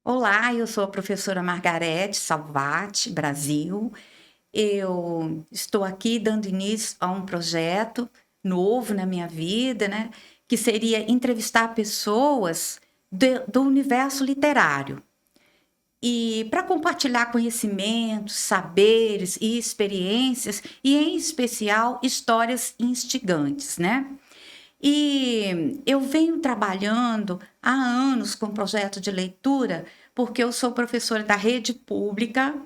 Olá, eu sou a professora Margarete Salvati, Brasil. Eu estou aqui dando início a um projeto novo na minha vida, né? Que seria entrevistar pessoas do universo literário. E para compartilhar conhecimentos, saberes e experiências, e em especial histórias instigantes, né? E eu venho trabalhando há anos com projeto de leitura, porque eu sou professora da rede pública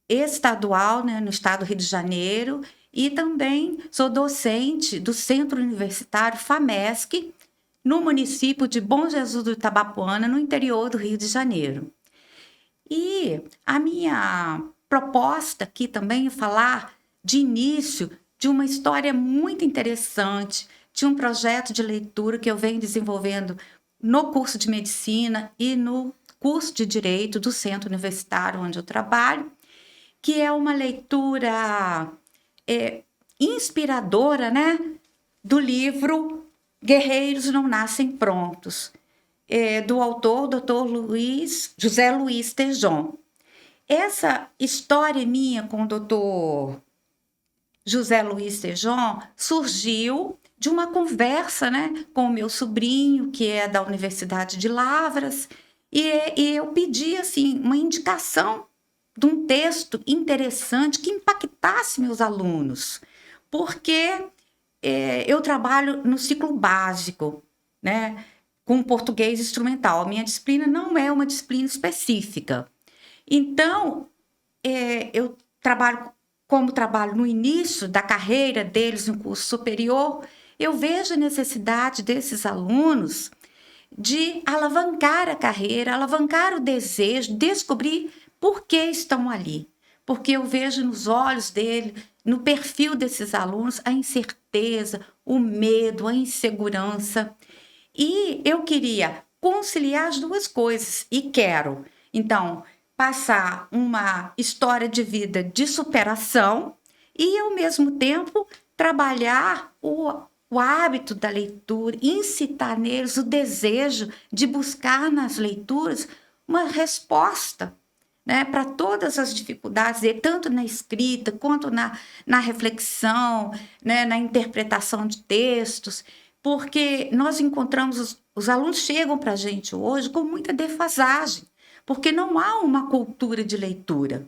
estadual, né, no estado do Rio de Janeiro, e também sou docente do Centro Universitário FAMESC, no município de Bom Jesus do Itabapoana, no interior do Rio de Janeiro. E a minha proposta aqui também é falar de início de uma história muito interessante, de um projeto de leitura que eu venho desenvolvendo no curso de medicina e no curso de direito do centro universitário onde eu trabalho, que é uma leitura é, inspiradora, né, do livro Guerreiros Não Nascem Prontos, do autor Dr. José Luiz Tejon. Essa história minha com o doutor José Luiz Tejon surgiu de uma conversa, né, com o meu sobrinho, que é da Universidade de Lavras, e eu pedi assim uma indicação de um texto interessante que impactasse meus alunos, porque eu trabalho no ciclo básico, né, com português instrumental. A minha disciplina não é uma disciplina específica. Então, eu trabalho no início da carreira deles no curso superior, eu vejo a necessidade desses alunos de alavancar a carreira, alavancar o desejo, descobrir por que estão ali. Porque eu vejo nos olhos dele, no perfil desses alunos, a incerteza, o medo, a insegurança. E eu queria conciliar as duas coisas e quero, então, passar uma história de vida de superação e, ao mesmo tempo, trabalhar o hábito da leitura, incitar neles o desejo de buscar nas leituras uma resposta, né, para todas as dificuldades, tanto na escrita quanto na reflexão, né, na interpretação de textos, porque nós encontramos, os alunos chegam para a gente hoje com muita defasagem, porque não há uma cultura de leitura.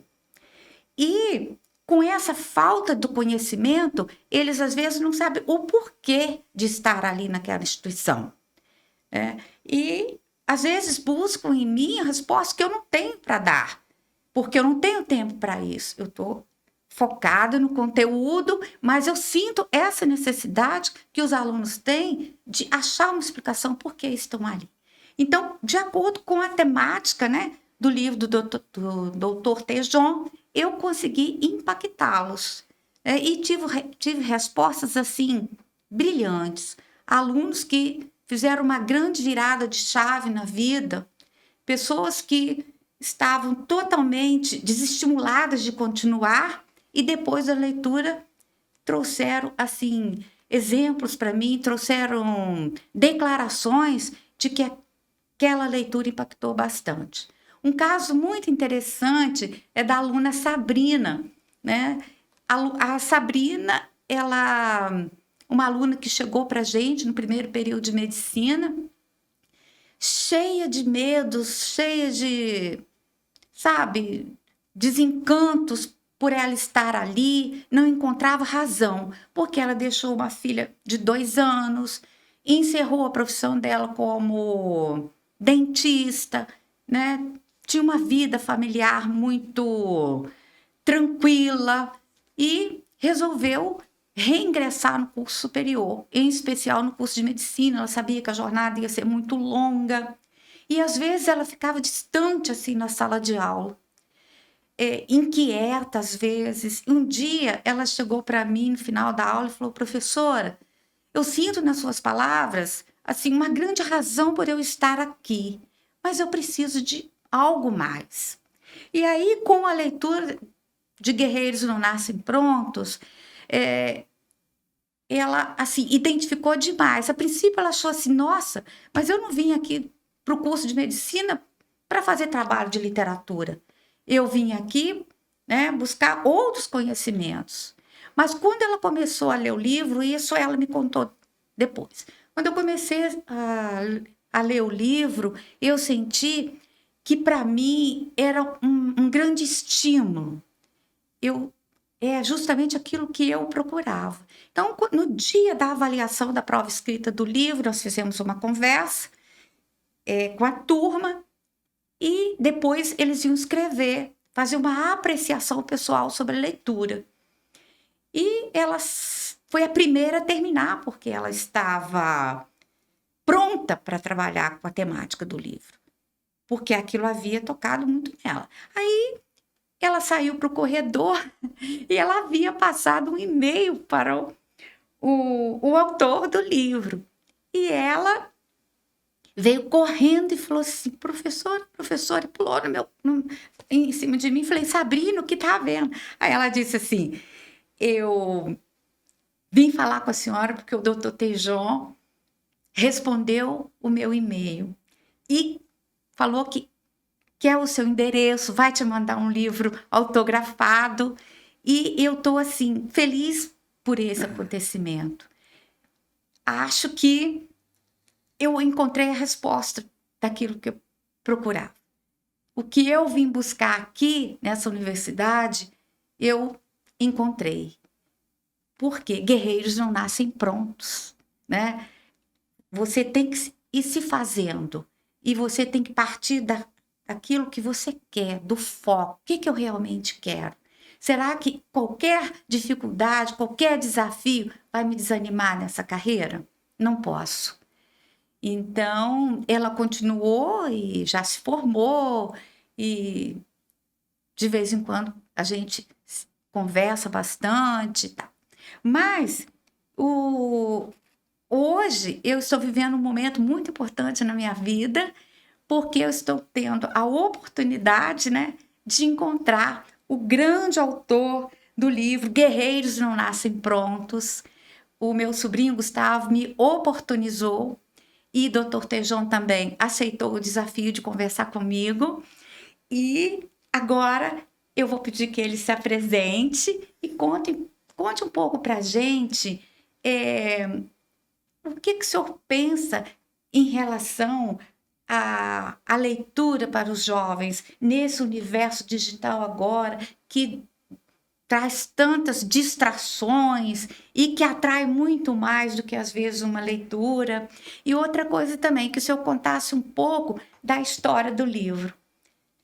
E com essa falta do conhecimento, eles às vezes não sabem o porquê de estar ali naquela instituição. E às vezes buscam em mim a resposta que eu não tenho para dar, porque eu não tenho tempo para isso. Eu estou focada no conteúdo, mas eu sinto essa necessidade que os alunos têm de achar uma explicação por que estão ali. Então, de acordo com a temática, né, do livro do doutor Tejon, eu consegui impactá-los. E tive respostas assim brilhantes. Alunos que fizeram uma grande virada de chave na vida, pessoas que estavam totalmente desestimuladas de continuar e depois da leitura trouxeram assim exemplos para mim, trouxeram declarações de que aquela leitura impactou bastante. Um caso muito interessante é da aluna Sabrina, né? A Sabrina, ela, uma aluna que chegou para a gente no primeiro período de medicina, cheia de medos, cheia de, sabe, desencantos por ela estar ali, não encontrava razão, porque ela deixou uma filha de 2 anos, encerrou a profissão dela como dentista, né? Tinha uma vida familiar muito tranquila e resolveu reingressar no curso superior, em especial no curso de medicina. Ela sabia que a jornada ia ser muito longa e às vezes ela ficava distante assim na sala de aula, inquieta às vezes. Um dia ela chegou para mim no final da aula e falou: professora, eu sinto nas suas palavras assim uma grande razão por eu estar aqui, mas eu preciso de algo mais. E aí, com a leitura de Guerreiros Não Nascem Prontos, ela assim identificou demais. A princípio ela achou assim: nossa, mas eu não vim aqui para o curso de medicina para fazer trabalho de literatura. Eu vim aqui, né, buscar outros conhecimentos. Mas quando ela começou a ler o livro, isso ela me contou depois. Quando eu comecei a ler o livro, eu senti que para mim era um grande estímulo. É justamente aquilo que eu procurava. Então, no dia da avaliação da prova escrita do livro, nós fizemos uma conversa com a turma e depois eles iam escrever, fazer uma apreciação pessoal sobre a leitura. E ela foi a primeira a terminar, porque ela estava pronta para trabalhar com a temática do livro, porque aquilo havia tocado muito nela. Aí ela saiu para o corredor e ela havia passado um e-mail para o autor do livro. E ela veio correndo e falou assim, professora, e pulou em cima de mim. Falei, Sabrina, o que está havendo? Aí ela disse assim, eu vim falar com a senhora porque o doutor Tejon respondeu o meu e-mail e falou que quer o seu endereço, vai te mandar um livro autografado. E eu estou, assim, feliz por esse acontecimento. Acho que eu encontrei a resposta daquilo que eu procurava. O que eu vim buscar aqui, nessa universidade, eu encontrei. Porque guerreiros não nascem prontos, né? Você tem que ir se fazendo. E você tem que partir daquilo que você quer, do foco. O que eu realmente quero? Será que qualquer dificuldade, qualquer desafio vai me desanimar nessa carreira? Não posso. Então, ela continuou e já se formou. E de vez em quando a gente conversa bastante. Tá. Mas hoje eu estou vivendo um momento muito importante na minha vida, porque eu estou tendo a oportunidade, né, de encontrar o grande autor do livro Guerreiros Não Nascem Prontos. O meu sobrinho Gustavo me oportunizou e Dr. Tejon também aceitou o desafio de conversar comigo. E agora eu vou pedir que ele se apresente e conte um pouco para a gente o que o senhor pensa em relação à leitura para os jovens nesse universo digital agora que traz tantas distrações e que atrai muito mais do que às vezes uma leitura. E outra coisa também, que o senhor contasse um pouco da história do livro,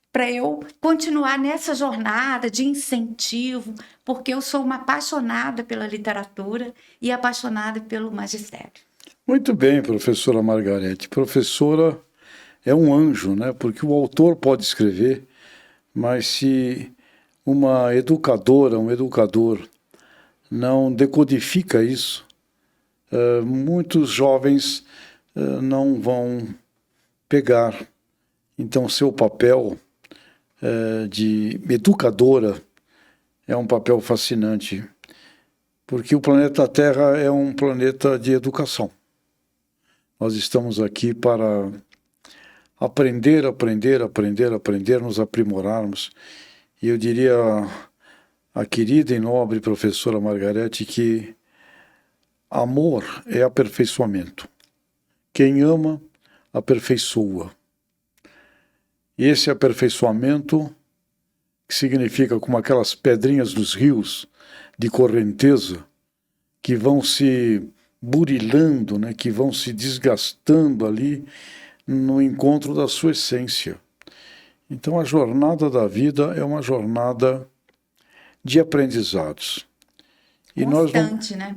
para eu continuar nessa jornada de incentivo, porque eu sou uma apaixonada pela literatura e apaixonada pelo magistério. Muito bem, professora Margarete. Professora é um anjo, né? Porque o autor pode escrever, mas se uma educadora, um educador não decodifica isso, muitos jovens não vão pegar. Então, seu papel de educadora é um papel fascinante, porque o planeta Terra é um planeta de educação. Nós estamos aqui para aprender, nos aprimorarmos. E eu diria à querida e nobre professora Margarete que amor é aperfeiçoamento. Quem ama, aperfeiçoa. E esse aperfeiçoamento, que significa como aquelas pedrinhas dos rios de correnteza, que vão se burilando, né, que vão se desgastando ali no encontro da sua essência. Então a jornada da vida é uma jornada de aprendizados. E constante, né?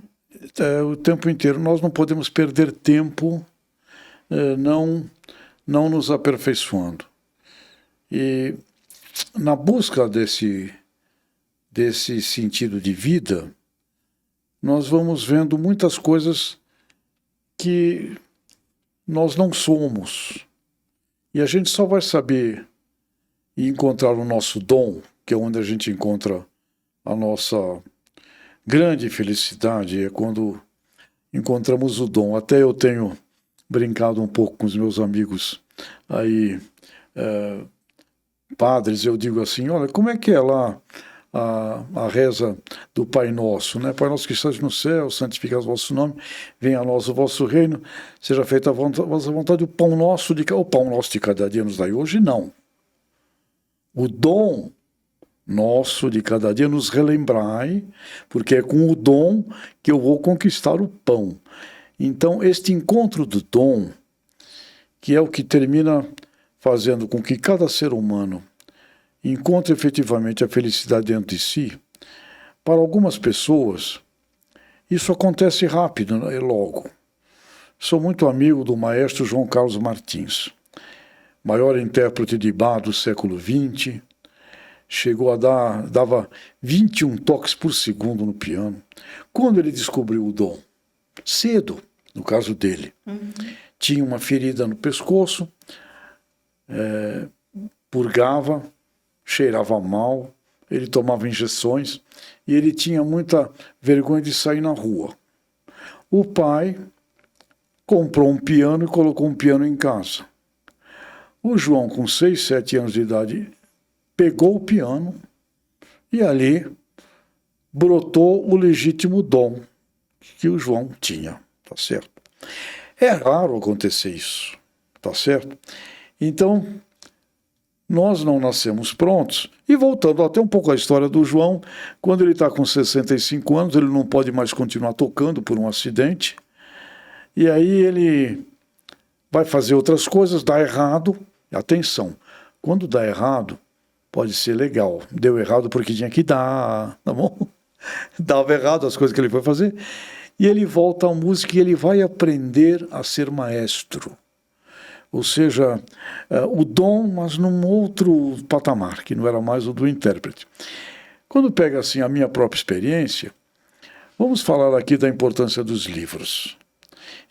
O tempo inteiro. Nós não podemos perder tempo não nos aperfeiçoando. E na busca desse sentido de vida, nós vamos vendo muitas coisas que nós não somos. E a gente só vai saber e encontrar o nosso dom, que é onde a gente encontra a nossa grande felicidade, é quando encontramos o dom. Até eu tenho brincado um pouco com os meus amigos aí padres, eu digo assim, olha, como é que é lá a reza do Pai Nosso, né? Pai Nosso que estás no céu, santificado o vosso nome, venha a nós o vosso reino, seja feita a vossa vontade, o pão nosso de cada dia nos dai hoje, não. O dom nosso de cada dia nos relembrai, porque é com o dom que eu vou conquistar o pão. Então, este encontro do dom, que é o que termina fazendo com que cada ser humano encontre efetivamente a felicidade dentro de si, para algumas pessoas, isso acontece rápido, né? Logo. Sou muito amigo do maestro João Carlos Martins, maior intérprete de Bach do século XX, chegou a dava 21 toques por segundo no piano. Quando ele descobriu o dom, cedo, no caso dele, tinha uma ferida no pescoço, purgava, cheirava mal, ele tomava injeções e ele tinha muita vergonha de sair na rua. O pai comprou um piano e colocou um piano em casa. O João, com 6, 7 anos de idade, pegou o piano e ali brotou o legítimo dom que o João tinha, tá certo? É raro acontecer isso, tá certo? Então, nós não nascemos prontos. E voltando até um pouco à história do João, quando ele está com 65 anos, ele não pode mais continuar tocando por um acidente, e aí ele vai fazer outras coisas, dá errado. Atenção, quando dá errado, pode ser legal. Deu errado porque tinha que dar, tá bom? Dava errado as coisas que ele foi fazer. E ele volta à música e ele vai aprender a ser maestro. Ou seja, o dom, mas num outro patamar, que não era mais o do intérprete. Quando pega assim a minha própria experiência, vamos falar aqui da importância dos livros.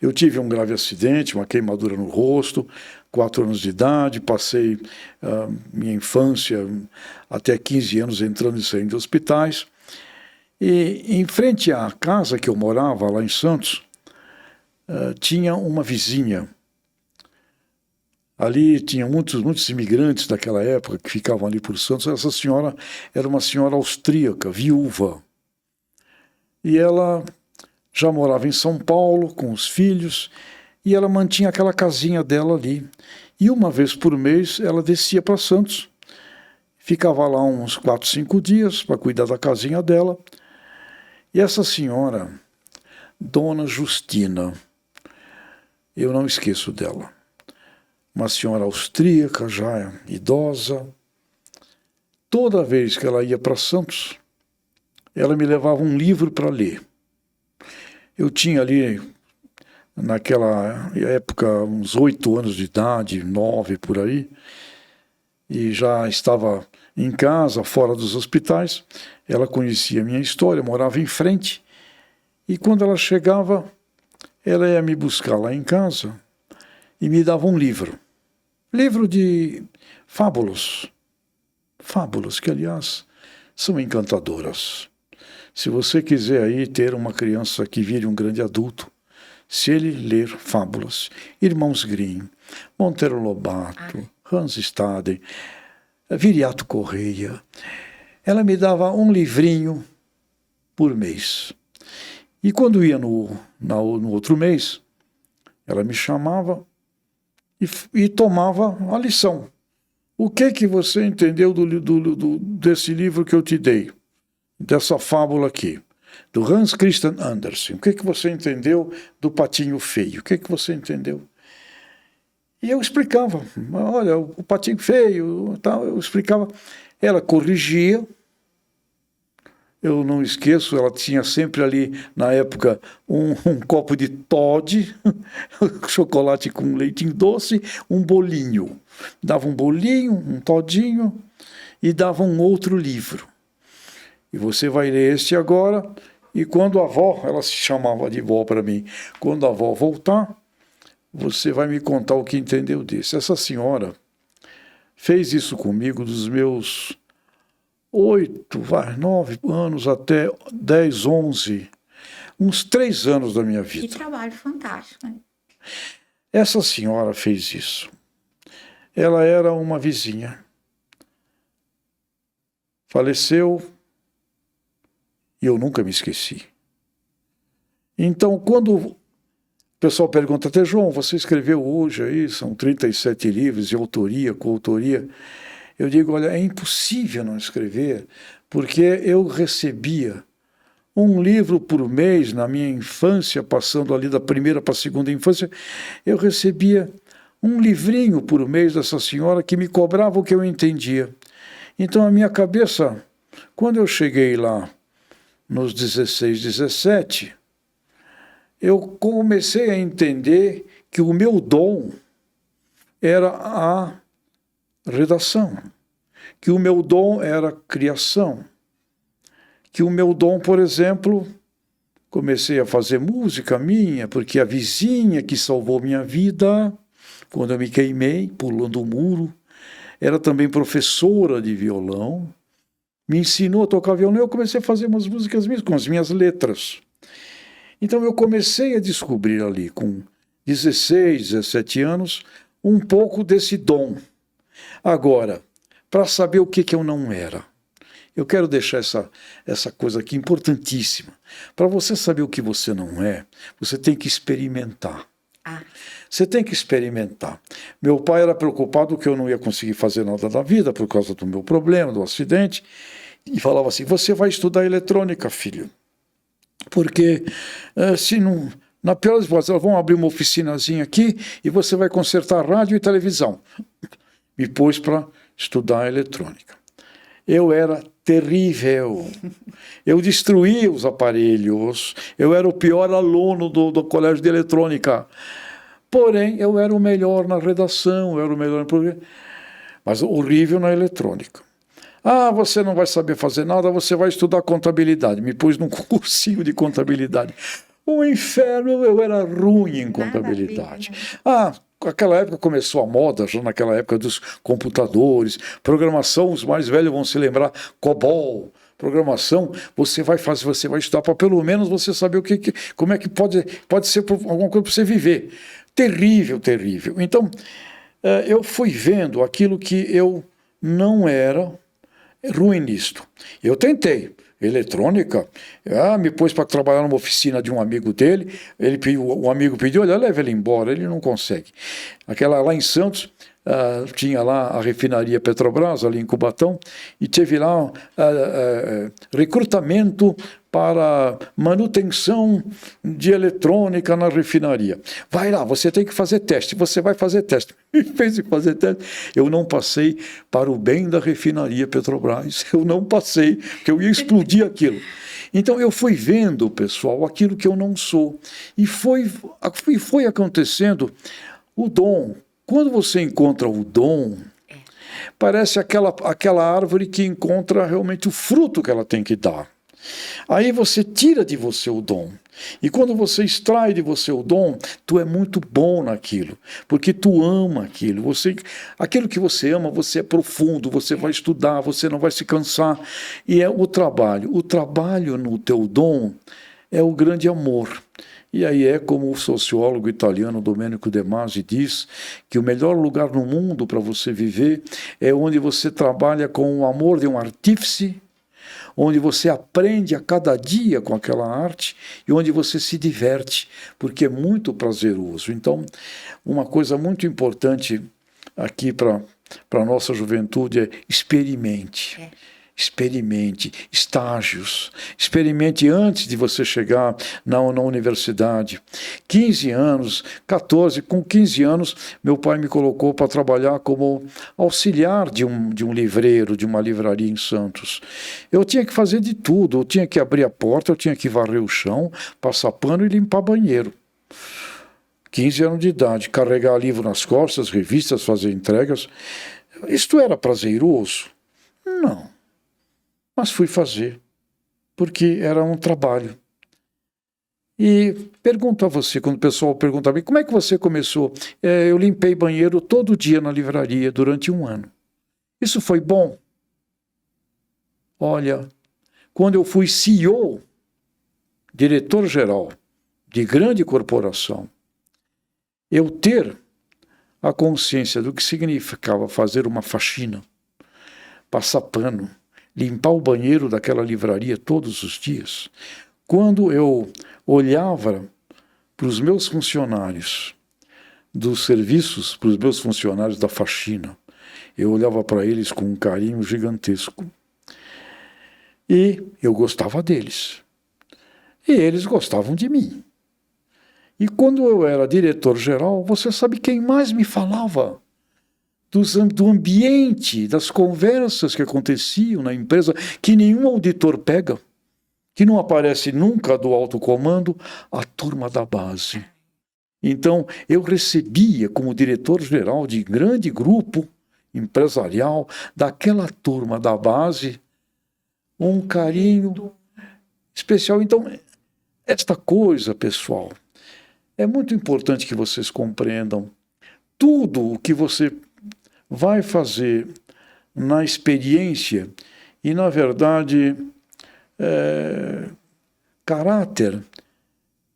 Eu tive um grave acidente, uma queimadura no rosto, 4 anos de idade, passei minha infância até 15 anos entrando e saindo de hospitais. E em frente à casa que eu morava, lá em Santos, tinha uma vizinha. Ali tinha muitos imigrantes daquela época que ficavam ali por Santos. Essa senhora era uma senhora austríaca, viúva. E ela já morava em São Paulo com os filhos e ela mantinha aquela casinha dela ali. E uma vez por mês ela descia para Santos, ficava lá uns 4, 5 dias para cuidar da casinha dela. E essa senhora, Dona Justina, eu não esqueço dela. Uma senhora austríaca, já idosa. Toda vez que ela ia para Santos, ela me levava um livro para ler. Eu tinha ali, naquela época, uns 8 anos de idade, 9 por aí, e já estava em casa, fora dos hospitais. Ela conhecia a minha história, morava em frente, e quando ela chegava, ela ia me buscar lá em casa e me dava um livro de fábulas, que aliás são encantadoras. Se você quiser aí ter uma criança que vire um grande adulto, se ele ler fábulas, Irmãos Grimm, Monteiro Lobato, Hans Staden, Viriato Correia, ela me dava um livrinho por mês. E quando ia no outro mês, ela me chamava e tomava a lição. O que você entendeu desse livro que eu te dei? Dessa fábula aqui, do Hans Christian Andersen. O que você entendeu do Patinho Feio? O que você entendeu? E eu explicava. Olha, o Patinho Feio, tal, eu explicava. Ela corrigia. Eu não esqueço, ela tinha sempre ali, na época, um copo de Toddy, chocolate com leitinho doce, um bolinho. Dava um bolinho, um todinho, e dava um outro livro. E você vai ler este agora, e quando a avó, ela se chamava de vó para mim, quando a avó voltar, você vai me contar o que entendeu desse. Essa senhora fez isso comigo dos meus 8, 9 anos até 10, 11, uns 3 anos da minha vida. Que trabalho fantástico, né? Essa senhora fez isso. ela era uma vizinha. Faleceu e eu nunca me esqueci. Então, quando o pessoal pergunta, até João, você escreveu hoje aí, são 37 livros de autoria, coautoria. Eu digo, olha, é impossível não escrever, porque eu recebia um livro por mês na minha infância, passando ali da primeira para a segunda infância, eu recebia um livrinho por mês dessa senhora que me cobrava o que eu entendia. Então a minha cabeça, quando eu cheguei lá nos 16, 17, eu comecei a entender que o meu dom era a redação, que o meu dom era a criação, que o meu dom, por exemplo, comecei a fazer música minha, porque a vizinha que salvou minha vida, quando eu me queimei, pulando o muro, era também professora de violão, me ensinou a tocar violão, e eu comecei a fazer umas músicas minhas, com as minhas letras. Então eu comecei a descobrir ali, com 16, 17 anos, um pouco desse dom. Agora, para saber o que eu não era, eu quero deixar essa coisa aqui importantíssima. Para você saber o que você não é, você tem que experimentar. Você tem que experimentar. Meu pai era preocupado que eu não ia conseguir fazer nada da vida por causa do meu problema, do acidente, e falava assim, você vai estudar eletrônica, filho. Porque se não... Na pior das hipóteses, elas vão abrir uma oficinazinha aqui e você vai consertar rádio e televisão. Me pôs para estudar eletrônica. Eu era terrível. Eu destruía os aparelhos. Eu era o pior aluno do colégio de eletrônica. Porém, eu era o melhor na redação, eu era o melhor no... mas horrível na eletrônica. Ah, você não vai saber fazer nada, você vai estudar contabilidade. Me pôs num cursinho de contabilidade. Um inferno, eu era ruim em contabilidade. Aquela época começou a moda, já naquela época dos computadores, programação, os mais velhos vão se lembrar, COBOL, programação, você vai estudar para pelo menos você saber como é que pode ser alguma coisa para você viver. Terrível, terrível. Então, eu fui vendo aquilo que eu não era ruim nisto. Eu tentei. Eletrônica, me pôs para trabalhar numa oficina de um amigo dele, o amigo pediu, olha, leva ele embora, ele não consegue. Lá em Santos, tinha lá a refinaria Petrobras, ali em Cubatão, e teve lá recrutamento para manutenção de eletrônica na refinaria. Vai lá, você tem que fazer teste, você vai fazer teste. Me fez fazer teste. Eu não passei para o bem da refinaria Petrobras, eu não passei, porque eu ia explodir aquilo. Então eu fui vendo, pessoal, aquilo que eu não sou. E foi acontecendo o dom. Quando você encontra o dom, parece aquela árvore que encontra realmente o fruto que ela tem que dar. Aí você tira de você o dom. E quando você extrai de você o dom, tu é muito bom naquilo, porque tu ama aquilo. Aquilo que você ama, você é profundo, você vai estudar, você não vai se cansar. E é o trabalho. O trabalho no teu dom é o grande amor. E aí é como o sociólogo italiano Domenico De Masi diz, que o melhor lugar no mundo para você viver é onde você trabalha com o amor de um artífice, onde você aprende a cada dia com aquela arte e onde você se diverte, porque é muito prazeroso. Então, uma coisa muito importante aqui para a nossa juventude é experimente. Experimente estágios, experimente antes de você chegar na universidade. 15 anos, 14, com 15 anos, meu pai me colocou para trabalhar como auxiliar de um livreiro, de uma livraria em Santos. Eu tinha que fazer de tudo, eu tinha que abrir a porta, eu tinha que varrer o chão, passar pano e limpar banheiro. 15 anos de idade, carregar livro nas costas, revistas, fazer entregas. Isto era prazeroso? Não. Mas fui fazer, porque era um trabalho. E pergunto a você, quando o pessoal pergunta a mim, como é que você começou? Eu limpei banheiro todo dia na livraria durante 1 ano. Isso foi bom? Olha, quando eu fui CEO, diretor-geral de grande corporação, eu ter a consciência do que significava fazer uma faxina, passar pano, limpar o banheiro daquela livraria todos os dias, quando eu olhava para os meus funcionários dos serviços, para os meus funcionários da faxina, eu olhava para eles com um carinho gigantesco. E eu gostava deles. E eles gostavam de mim. E quando eu era diretor-geral, você sabe quem mais me falava do ambiente, das conversas que aconteciam na empresa, que nenhum auditor pega, que não aparece nunca do alto comando, a turma da base. Então, eu recebia, como diretor-geral de grande grupo empresarial, daquela turma da base, um carinho especial. Então, esta coisa, pessoal, é muito importante que vocês compreendam. Tudo o que você vai fazer na experiência e, na verdade, caráter,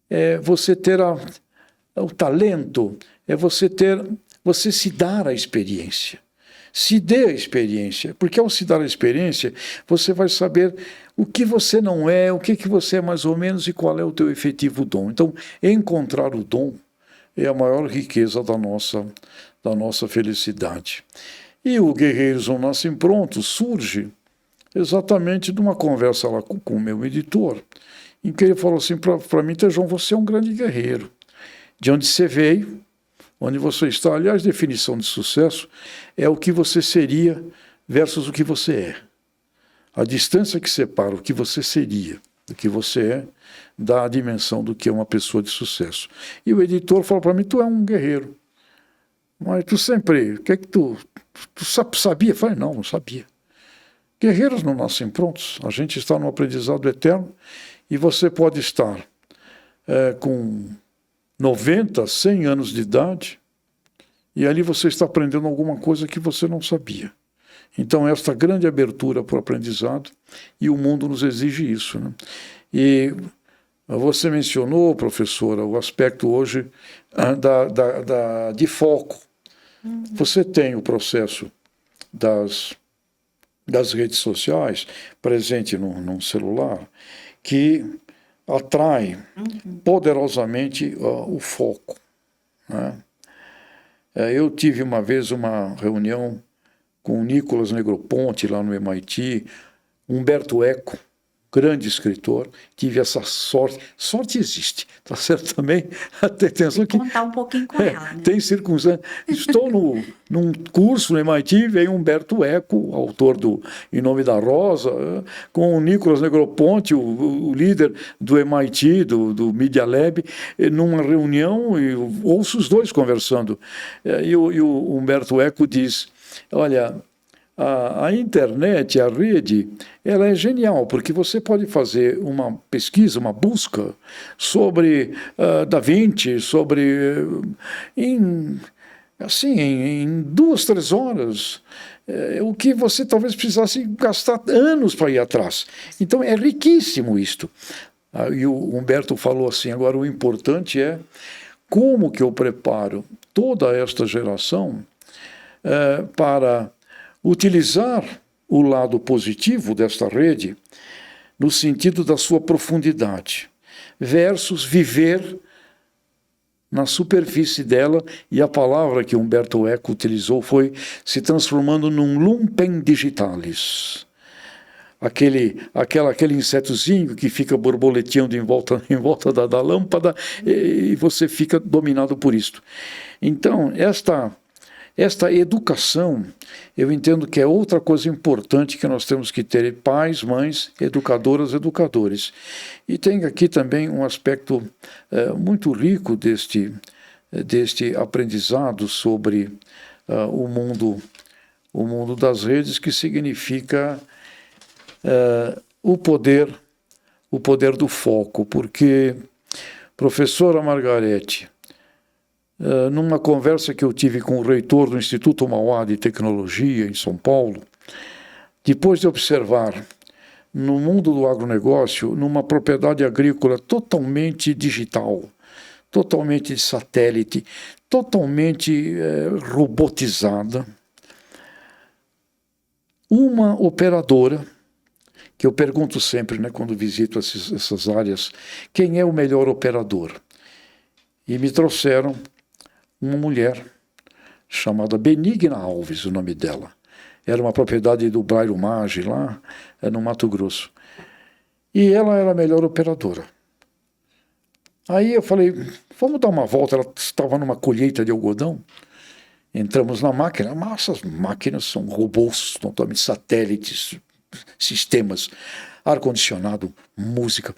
é você ter o talento, é você se dar a experiência. Se dê a experiência, porque ao se dar a experiência, você vai saber o que você não é, o que você é mais ou menos e qual é o teu efetivo dom. Então, encontrar o dom é a maior riqueza da nossa felicidade. E o Guerreiros Não Nascem Prontos surge exatamente de uma conversa lá com o meu editor, em que ele falou assim para mim: Tejão, você é um grande guerreiro. De onde você veio, onde você está. Aliás, definição de sucesso é o que você seria versus o que você é. A distância que separa o que você seria do que você é dá a dimensão do que é uma pessoa de sucesso. E o editor falou para mim: tu é um guerreiro. Mas tu sempre, o que é que tu sabia? Eu falei: não sabia. Guerreiros não nascem prontos. A gente está no aprendizado eterno e você pode estar com 90, 100 anos de idade, e ali você está aprendendo alguma coisa que você não sabia. Então, esta grande abertura para o aprendizado, e o mundo nos exige isso, né? E você mencionou, professora, o aspecto hoje de foco. Você tem o processo das redes sociais presente num celular, que atrai poderosamente o foco, né? Eu tive uma vez uma reunião com o Nicolas Negroponte lá no MIT, Humberto Eco, grande escritor, tive essa sorte. Sorte existe, tá certo também? Atenção que contar um pouquinho com ela, né? Tem circunstâncias. Estou num curso no MIT, veio Humberto Eco, autor do Em Nome da Rosa, com o Nicolas Negroponte, o líder do MIT, do Media Lab, numa reunião, e eu ouço os dois conversando. E o Humberto Eco diz: olha, a internet, a rede, ela é genial, porque você pode fazer uma pesquisa, uma busca sobre Da Vinci, em 2, 3 horas, o que você talvez precisasse gastar anos para ir atrás. Então é riquíssimo isto. E o Humberto falou assim: agora o importante é como que eu preparo toda esta geração para utilizar o lado positivo desta rede no sentido da sua profundidade, versus viver na superfície dela, e a palavra que Humberto Eco utilizou foi se transformando num lumpen digitalis. Aquele insetozinho que fica borboleteando em volta da lâmpada, e você fica dominado por isto. Então, esta educação, eu entendo que é outra coisa importante que nós temos que ter: pais, mães, educadoras, educadores. E tem aqui também um aspecto muito rico deste aprendizado sobre o mundo das redes, que significa o poder do foco. Porque, professora Margarete, numa conversa que eu tive com o reitor do Instituto Mauá de Tecnologia, em São Paulo, depois de observar no mundo do agronegócio, numa propriedade agrícola totalmente digital, totalmente de satélite, totalmente robotizada. Uma operadora, que eu pergunto sempre, né, quando visito essas áreas, quem é o melhor operador? E me trouxeram uma mulher chamada Benigna Alves, o nome dela. Era uma propriedade do Brairo Maggi, lá no Mato Grosso. E ela era a melhor operadora. Aí eu falei, vamos dar uma volta. Ela estava numa colheita de algodão. Entramos na máquina. Essas máquinas são robôs, totalmente satélites, sistemas, ar-condicionado, música.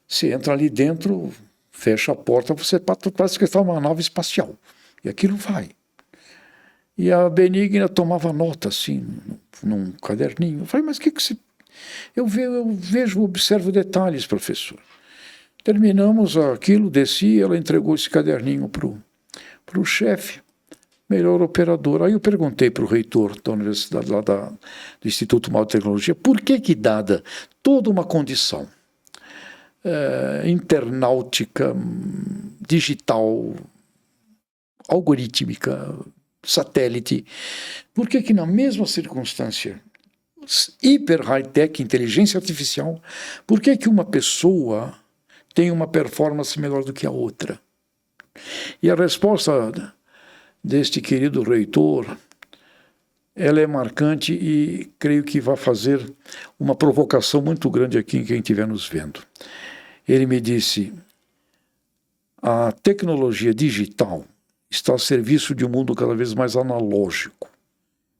Você entra ali dentro, fecha a porta, você parece que está numa nave espacial. E aquilo vai. E a Benigna tomava nota, assim, num caderninho. Eu falei, mas o que você... Eu vejo, observo detalhes, professor. Terminamos aquilo, desci, ela entregou esse caderninho para o chefe, melhor operador. Aí eu perguntei para o reitor da universidade, lá do Instituto Mal de Tecnologia, por que dada toda uma condição internautica, digital, algorítmica, satélite, por que na mesma circunstância hiper high-tech, inteligência artificial, por que uma pessoa tem uma performance melhor do que a outra? E a resposta deste querido reitor, ela é marcante e creio que vai fazer uma provocação muito grande aqui em quem estiver nos vendo. Ele me disse, a tecnologia digital está a serviço de um mundo cada vez mais analógico.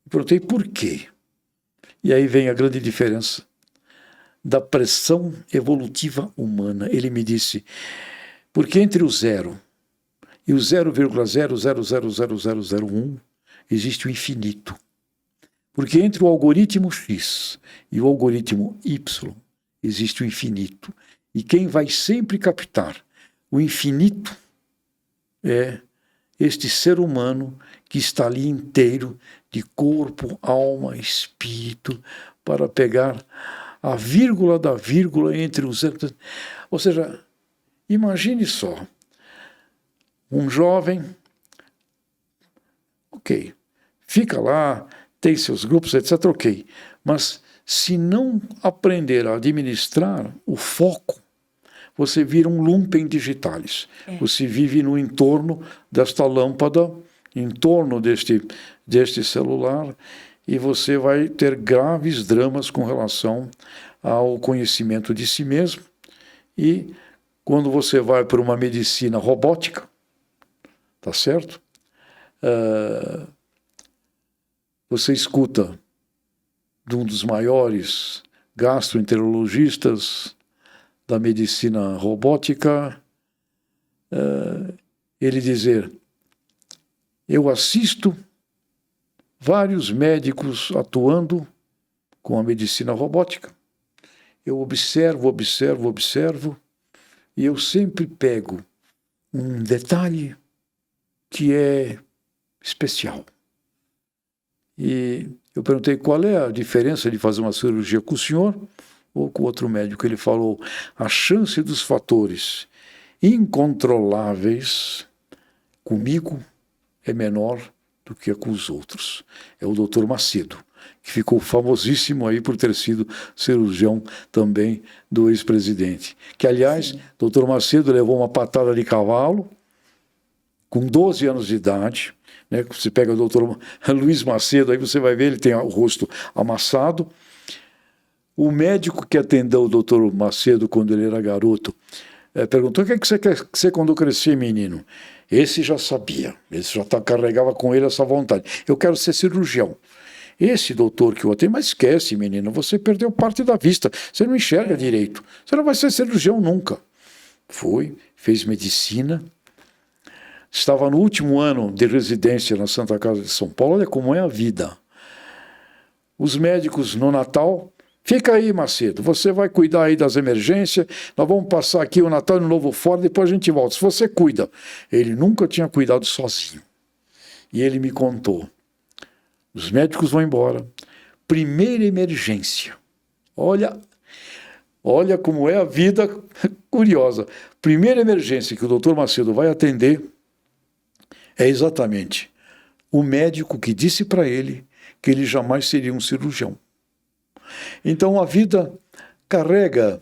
Eu perguntei por quê? E aí vem a grande diferença da pressão evolutiva humana. Ele me disse, porque entre o 0 e o 0,0000001 existe o infinito. Porque entre o algoritmo X e o algoritmo Y existe o infinito. E quem vai sempre captar o infinito é este ser humano que está ali inteiro, de corpo, alma, espírito, para pegar a vírgula da vírgula entre os... Ou seja, imagine só, um jovem, ok, fica lá, tem seus grupos, etc, ok, mas se não aprender a administrar o foco, você vira um lumpen digitalis. Você vive no entorno desta lâmpada, em torno deste celular, e você vai ter graves dramas com relação ao conhecimento de si mesmo. E quando você vai para uma medicina robótica, tá certo? Você escuta de um dos maiores gastroenterologistas da medicina robótica, ele dizer, eu assisto vários médicos atuando com a medicina robótica. Eu observo, e eu sempre pego um detalhe que é especial. E eu perguntei qual é a diferença de fazer uma cirurgia com o senhor ou com outro médico. Ele falou, a chance dos fatores incontroláveis comigo é menor do que com os outros. É o Dr. Macedo, que ficou famosíssimo aí por ter sido cirurgião também do ex-presidente. Que, aliás, Dr. Macedo levou uma patada de cavalo com 12 anos de idade, né? Você pega o Dr. Luiz Macedo, aí você vai ver, ele tem o rosto amassado. O médico que atendeu o Dr. Macedo quando ele era garoto perguntou, o que você quer ser quando crescer, menino? Esse já sabia, esse já carregava com ele essa vontade. Eu quero ser cirurgião. Esse doutor que eu atendo, mas esquece, menino, você perdeu parte da vista, você não enxerga direito, você não vai ser cirurgião nunca. Foi, fez medicina, estava no último ano de residência na Santa Casa de São Paulo. Olha como é a vida. Os médicos no Natal, fica aí, Macedo, você vai cuidar aí das emergências, nós vamos passar aqui o Natal e o Novo fora, depois a gente volta. Se você cuida. Ele nunca tinha cuidado sozinho. E ele me contou. Os médicos vão embora. Primeira emergência. Olha como é a vida curiosa. Primeira emergência que o doutor Macedo vai atender é exatamente o médico que disse para ele que ele jamais seria um cirurgião. Então a vida carrega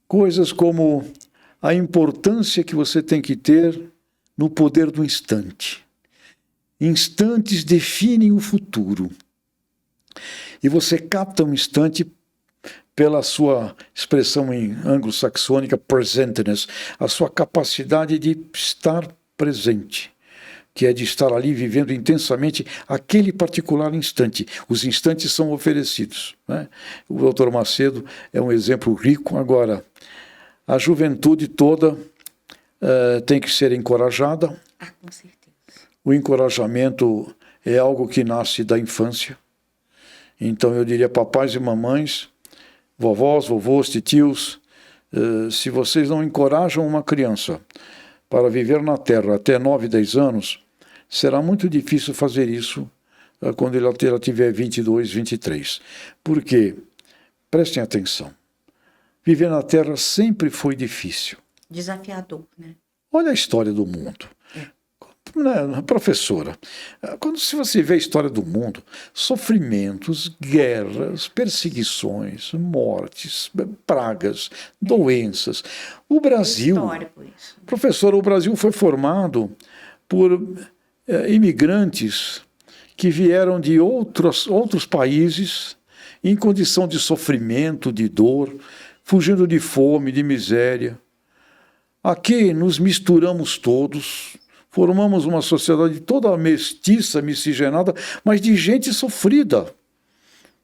coisas como a importância que você tem que ter no poder do instante. Instantes definem o futuro. E você capta um instante pela sua expressão em anglo-saxônica, presentness, a sua capacidade de estar presente, que é de estar ali vivendo intensamente aquele particular instante. Os instantes são oferecidos, né? O doutor Macedo é um exemplo rico. Agora, a juventude toda tem que ser encorajada. Com certeza. O encorajamento é algo que nasce da infância. Então eu diria, papais e mamães, vovós, vovôs, titios, se vocês não encorajam uma criança para viver na Terra até 9, 10 anos, será muito difícil fazer isso quando ela tiver 22, 23. Por quê? Prestem atenção. Viver na Terra sempre foi difícil. Desafiador, né? Olha a história do mundo. Professora, se você vê a história do mundo, sofrimentos, guerras, perseguições, mortes, pragas, doenças. O Brasil, professora, o Brasil foi formado por imigrantes que vieram de outros países em condição de sofrimento, de dor, fugindo de fome, de miséria. Aqui nos misturamos todos, formamos uma sociedade toda mestiça, miscigenada, mas de gente sofrida.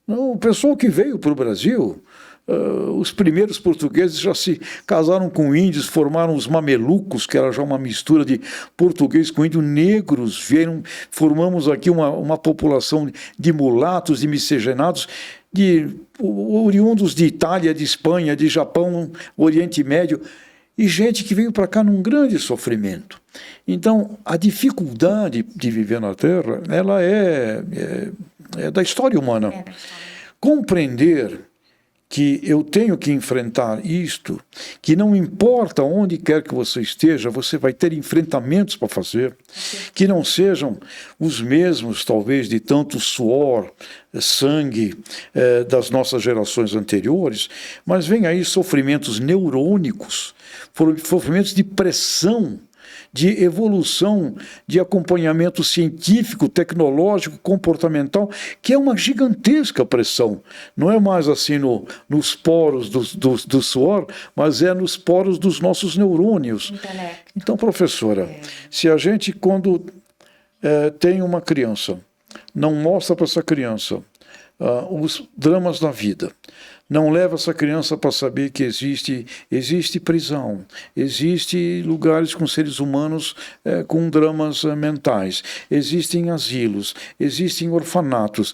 O pessoal que veio para o Brasil, os primeiros portugueses já se casaram com índios, formaram os mamelucos, que era já uma mistura de português com índio, negros, formamos aqui uma população de mulatos, de miscigenados, oriundos de Itália, de Espanha, de Japão, Oriente Médio, e gente que veio para cá num grande sofrimento. Então, a dificuldade de viver na Terra, ela é da história humana. Compreender que eu tenho que enfrentar isto, que não importa onde quer que você esteja, você vai ter enfrentamentos para fazer, que não sejam os mesmos, talvez, de tanto suor, sangue das nossas gerações anteriores, mas vem aí sofrimentos neurônicos, sofrimentos de pressão, de evolução, de acompanhamento científico, tecnológico, comportamental, que é uma gigantesca pressão. Não é mais assim nos poros do suor, mas é nos poros dos nossos neurônios. Intelecto. Então, professora, se a gente, quando tem uma criança, não mostra para essa criança os dramas da vida, não leva essa criança para saber que existe prisão, existe lugares com seres humanos com dramas mentais, existem asilos, existem orfanatos,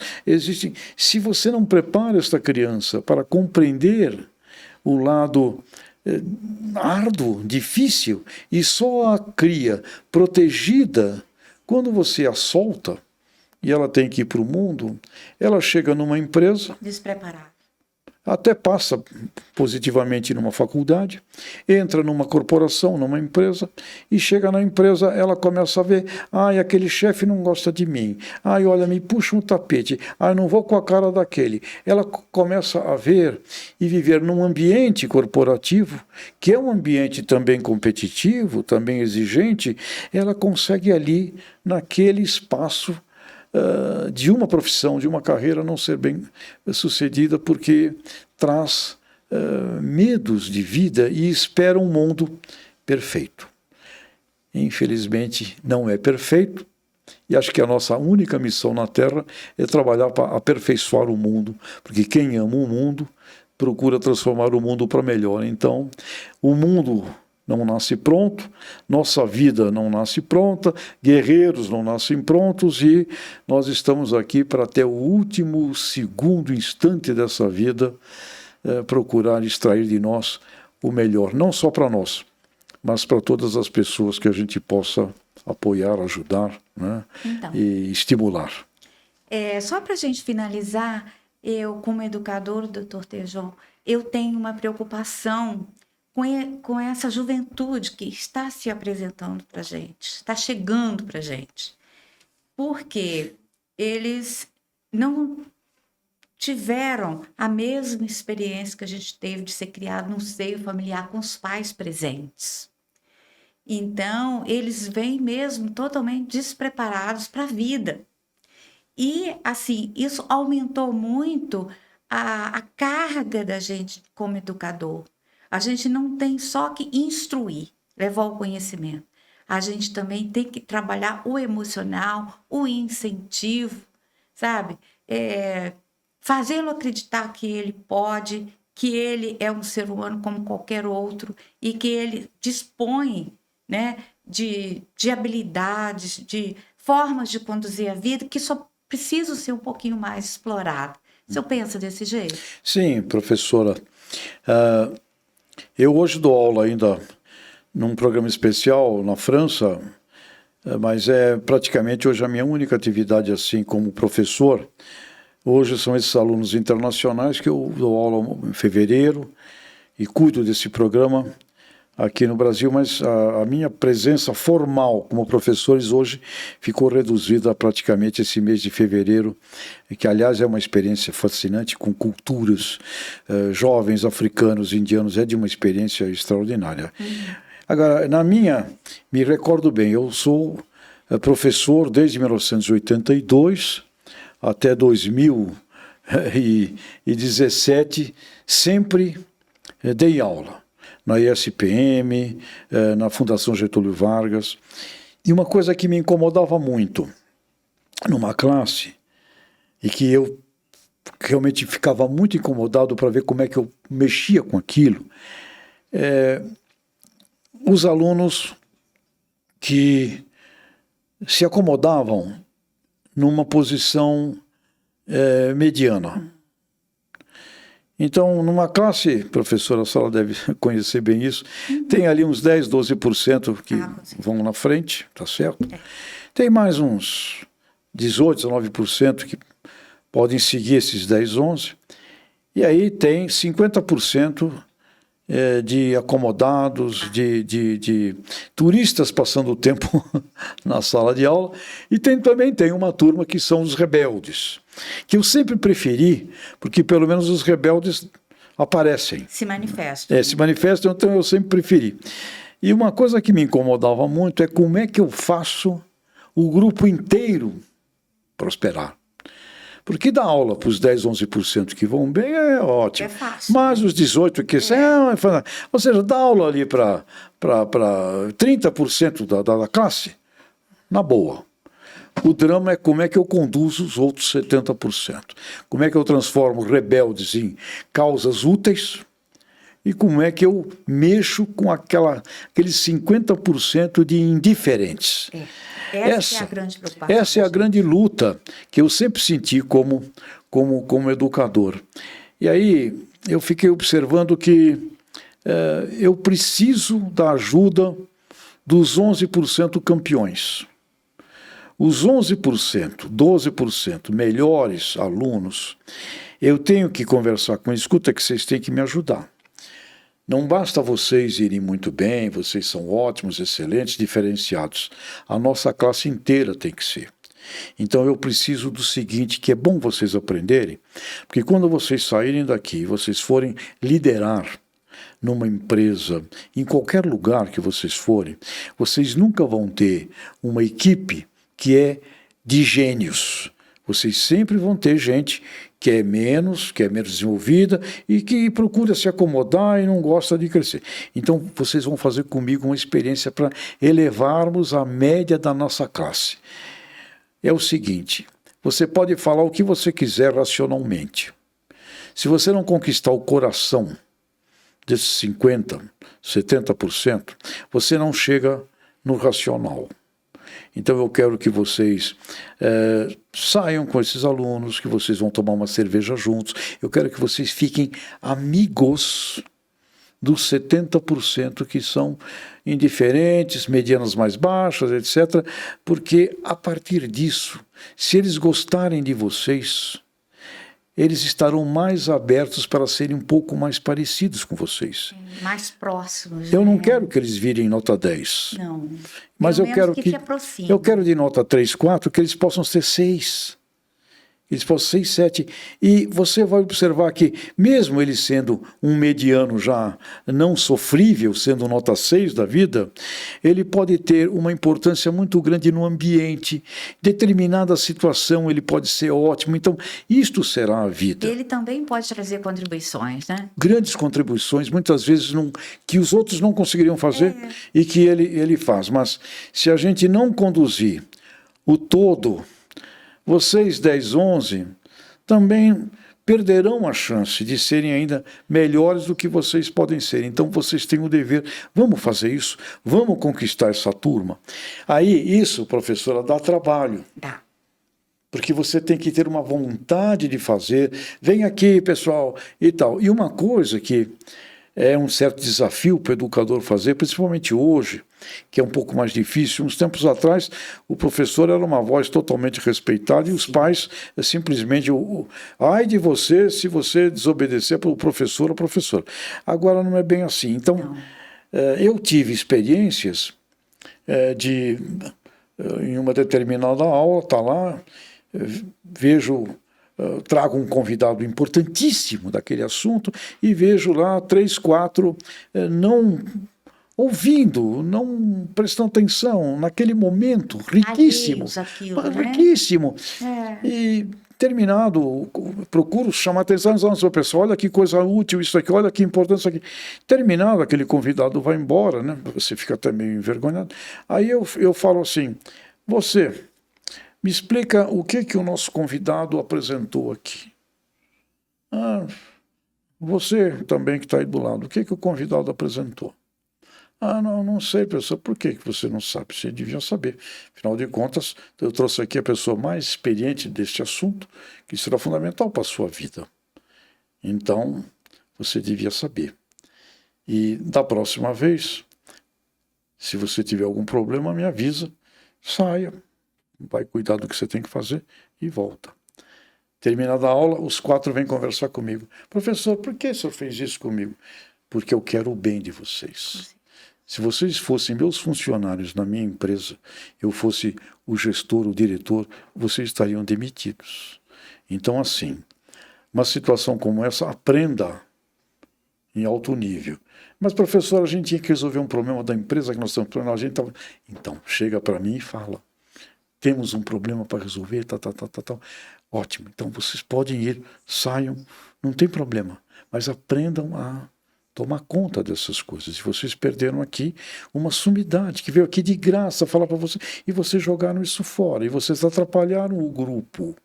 Se você não prepara esta criança para compreender o lado árduo, difícil, e só a cria protegida, quando você a solta e ela tem que ir para o mundo, ela chega numa empresa despreparada. Até passa positivamente numa faculdade, entra numa corporação, numa empresa, e chega na empresa, ela começa a ver, aquele chefe não gosta de mim, olha, me puxa um tapete, não vou com a cara daquele. Ela começa a ver e viver num ambiente corporativo, que é um ambiente também competitivo, também exigente, ela consegue ali, naquele espaço, de uma profissão, de uma carreira não ser bem sucedida, porque traz medos de vida e espera um mundo perfeito. Infelizmente não é perfeito, e acho que a nossa única missão na Terra é trabalhar para aperfeiçoar o mundo, porque quem ama o mundo procura transformar o mundo para melhor. Então, o mundo não nasce pronto, nossa vida não nasce pronta, guerreiros não nascem prontos, e nós estamos aqui para até o último segundo instante dessa vida procurar extrair de nós o melhor, não só para nós, mas para todas as pessoas que a gente possa apoiar, ajudar, né? Então, e estimular. Só para a gente finalizar, eu como educador, doutor Tejon, eu tenho uma preocupação com essa juventude que está se apresentando para a gente, está chegando para a gente. Porque eles não tiveram a mesma experiência que a gente teve de ser criado num seio familiar com os pais presentes. Então, eles vêm mesmo totalmente despreparados para a vida. E, assim, isso aumentou muito a carga da gente como educador. A gente não tem só que instruir, levar o conhecimento. A gente também tem que trabalhar o emocional, o incentivo, sabe? Fazê-lo acreditar que ele pode, que ele é um ser humano como qualquer outro e que ele dispõe, né, de habilidades, de formas de conduzir a vida que só precisam ser um pouquinho mais exploradas. O senhor pensa desse jeito? Sim, professora. Eu hoje dou aula ainda num programa especial na França, mas é praticamente hoje a minha única atividade assim como professor. Hoje são esses alunos internacionais que eu dou aula em fevereiro e cuido desse programa aqui no Brasil, mas a minha presença formal como professores hoje ficou reduzida a praticamente esse mês de fevereiro, que aliás é uma experiência fascinante com culturas jovens, africanos, indianos, é de uma experiência extraordinária. Agora, me recordo bem, eu sou professor desde 1982 até 2017, sempre dei aula na ESPM, na Fundação Getúlio Vargas. E uma coisa que me incomodava muito numa classe, e que eu realmente ficava muito incomodado para ver como é que eu mexia com aquilo, os alunos que se acomodavam numa posição mediana. Então, numa classe, professora, a senhora deve conhecer bem isso, tem ali uns 10, 12% que vão na frente, tá certo? Tem mais uns 18, 19% que podem seguir esses 10, 11, e aí tem 50% de acomodados, de turistas passando o tempo na sala de aula, e também tem uma turma que são os rebeldes, que eu sempre preferi, porque pelo menos os rebeldes aparecem. Se manifestam. Se manifestam, então eu sempre preferi. E uma coisa que me incomodava muito é como é que eu faço o grupo inteiro prosperar. Porque dar aula para os 10, 11% que vão bem é ótimo. É fácil. Mas os 18% que ou seja, dar aula ali para 30% da classe, na boa. O drama é como é que eu conduzo os outros 70%. Como é que eu transformo rebeldes em causas úteis e como é que eu mexo com aqueles 50% de indiferentes. Essa é a grande preocupação. Essa é a grande luta que eu sempre senti como educador. E aí eu fiquei observando que eu preciso da ajuda dos 11% campeões. Os 11%, 12% melhores alunos, eu tenho que conversar com eles. Escuta que vocês têm que me ajudar. Não basta vocês irem muito bem, vocês são ótimos, excelentes, diferenciados. A nossa classe inteira tem que ser. Então eu preciso do seguinte, que é bom vocês aprenderem, porque quando vocês saírem daqui, vocês forem liderar numa empresa, em qualquer lugar que vocês forem, vocês nunca vão ter uma equipe que é de gênios. Vocês sempre vão ter gente que é menos desenvolvida e que procura se acomodar e não gosta de crescer. Então, vocês vão fazer comigo uma experiência para elevarmos a média da nossa classe. É o seguinte, você pode falar o que você quiser racionalmente. Se você não conquistar o coração desses 50%, 70%, você não chega no racional. Então eu quero que vocês saiam com esses alunos, que vocês vão tomar uma cerveja juntos. Eu quero que vocês fiquem amigos dos 70% que são indiferentes, medianas mais baixas, etc. Porque a partir disso, se eles gostarem de vocês, eles estarão mais abertos para serem um pouco mais parecidos com vocês. Mais próximos. Eu não né? quero que eles virem nota 10. Não. Mas Pelo eu quero menos que te aproxime. eu quero de nota 3, 4, que eles possam ser 6. Eles possam ser 6, 7. E você vai observar que, mesmo ele sendo um mediano já não sofrível, sendo nota 6 da vida, ele pode ter uma importância muito grande no ambiente. Determinada situação, ele pode ser ótimo. Então, isto será a vida. Ele também pode trazer contribuições, né? Grandes contribuições, muitas vezes que os outros não conseguiriam fazer e que ele faz. Mas se a gente não conduzir o todo, vocês 10, 11 também perderão a chance de serem ainda melhores do que vocês podem ser. Então vocês têm o dever, vamos fazer isso, vamos conquistar essa turma. Aí isso, professora, dá trabalho. Dá. Porque você tem que ter uma vontade de fazer. Vem aqui, pessoal, e tal. E uma coisa que é um certo desafio para o educador fazer, principalmente hoje, que é um pouco mais difícil. Uns tempos atrás, o professor era uma voz totalmente respeitada e os pais simplesmente, ai de você se você desobedecer para o professor ou professora. Agora não é bem assim. Então, eu tive experiências em uma determinada aula, está lá, vejo... trago um convidado importantíssimo daquele assunto e vejo lá 3, 4 não ouvindo, não prestando atenção naquele momento riquíssimo, riquíssimo. E terminado, procuro chamar atenção do pessoal, olha que coisa útil isso aqui, olha que importante isso aqui. Terminado, aquele convidado vai embora, né? Você fica até meio envergonhado. Aí eu falo assim, você... me explica o que o nosso convidado apresentou aqui. Você também que está aí do lado, o que o convidado apresentou? Não sei, professor. Por que você não sabe? Você devia saber. Afinal de contas, eu trouxe aqui a pessoa mais experiente deste assunto, que será fundamental para a sua vida. Então, você devia saber. E da próxima vez, se você tiver algum problema, me avisa, saia. Vai cuidar do que você tem que fazer e volta. Terminada a aula, os 4 vêm conversar comigo. Professor, por que o senhor fez isso comigo? Porque eu quero o bem de vocês. Se vocês fossem meus funcionários na minha empresa, eu fosse o gestor, o diretor, vocês estariam demitidos. Então, assim, uma situação como essa, aprenda em alto nível. Mas, professor, a gente tinha que resolver um problema da empresa que nós estamos falando. A gente tava... Então, chega para mim e fala. Temos um problema para resolver, tal. Ótimo, então vocês podem ir, saiam, não tem problema, mas aprendam a tomar conta dessas coisas. E vocês perderam aqui uma sumidade que veio aqui de graça falar para vocês, e vocês jogaram isso fora, e vocês atrapalharam o grupo.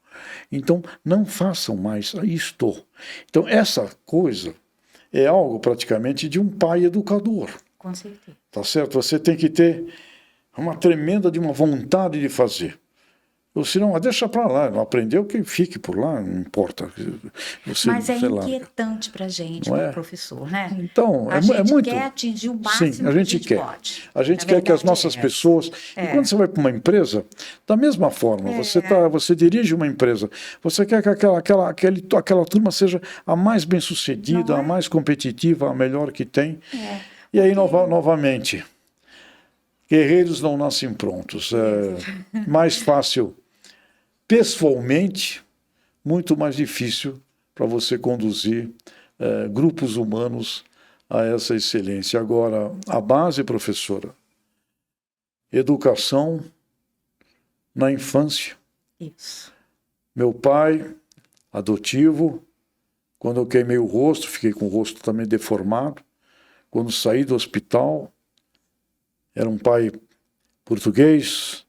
Então, não façam mais isto. Então, essa coisa é algo praticamente de um pai educador. Com certeza. Tá certo? Você tem que ter uma tremenda de uma vontade de fazer. Ou senão, deixa para lá, não aprendeu, que fique por lá, não importa. Mas é inquietante para a gente, como professor, né? Então, a gente quer atingir o máximo sim, a gente que a gente quer. pode. A gente quer que as nossas pessoas... E quando você vai para uma empresa, da mesma forma, você dirige uma empresa, você quer que aquela turma seja a mais bem-sucedida, a mais competitiva, a melhor que tem. E aí, novamente... Guerreiros não nascem prontos. É mais fácil pessoalmente, muito mais difícil para você conduzir grupos humanos a essa excelência. Agora, a base, professora, educação na infância. Isso. Meu pai, adotivo, quando eu queimei o rosto, fiquei com o rosto também deformado. Quando saí do hospital, era um pai português,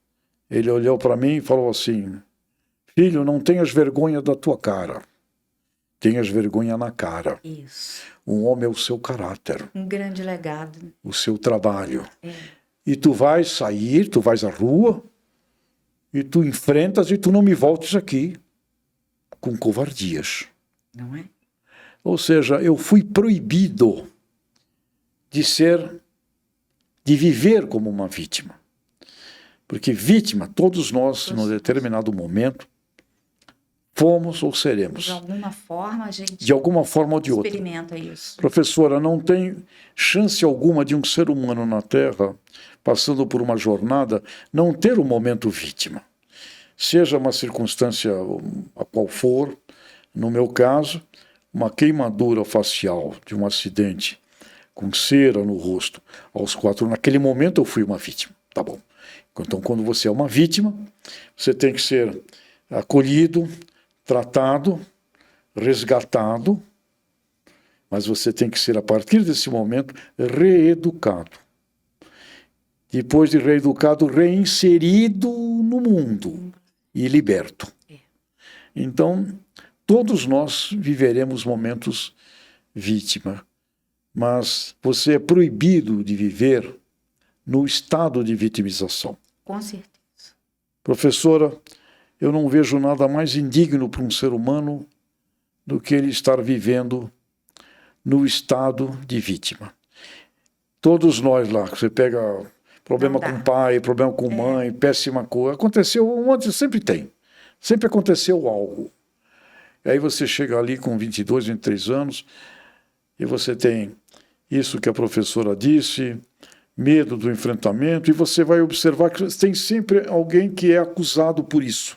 ele olhou para mim e falou assim, filho, não tenhas vergonha da tua cara, tenhas vergonha na cara. Isso. Um homem é o seu caráter. Um grande legado. O seu trabalho. E tu vais sair, tu vais à rua, e tu enfrentas e tu não me voltes aqui com covardias. Não é? Ou seja, eu fui proibido de viver como uma vítima. Porque vítima, todos nós, num determinado momento, fomos ou De seremos. alguma forma, a gente De alguma forma ou de outra. experimenta isso. Professora, não tem chance alguma de um ser humano na Terra, passando por uma jornada, não ter um momento vítima. Seja uma circunstância a qual for, no meu caso, uma queimadura facial de um acidente com cera no rosto aos 4 anos. Naquele momento eu fui uma vítima. Tá bom. Então, quando você é uma vítima, você tem que ser acolhido, tratado, resgatado, mas você tem que ser, a partir desse momento, reeducado. Depois de reeducado, reinserido no mundo e liberto. Então, todos nós viveremos momentos vítima, mas você é proibido de viver no estado de vitimização. Com certeza. Professora, eu não vejo nada mais indigno para um ser humano do que ele estar vivendo no estado de vítima. Todos nós lá, você pega problema com pai, problema com mãe, péssima coisa, aconteceu ontem, sempre tem. Sempre aconteceu algo. E aí você chega ali com 22, 23 anos e você tem isso que a professora disse, medo do enfrentamento, e você vai observar que tem sempre alguém que é acusado por isso.